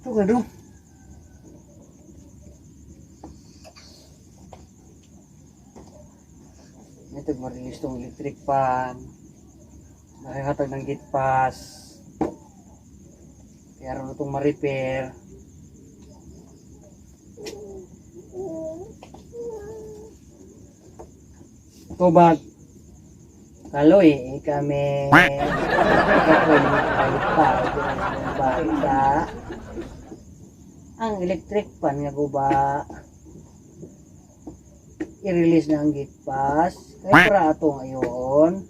Ito ka do. Ito marilis tong electric fan. Nakahatag ng gate pass. Kaya rin itong ma-repair. Tubag. Kaloy kami. Ang electric fan nga guba. I-release na ang gate pass. Kaya para ito ngayon.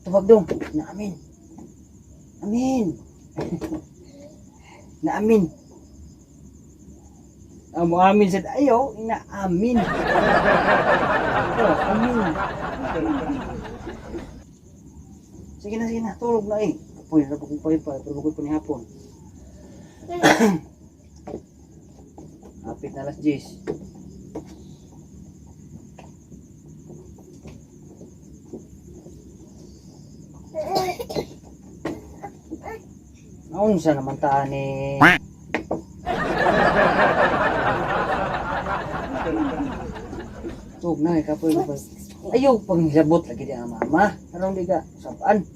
Tubag dong. Naamin. Amin. Naamin. Amo amin sa ayaw. Inaamin. Oh, amin. Sige na. Tulog na eh. Kapoy na po kong paypay. Pero ko pa ni hapon. Hapit na alas 10. Naunsa naman taan eh. Tug na kapoy na. Ayaw pag sabot lagi di ang mama. Anong di ka sabaan?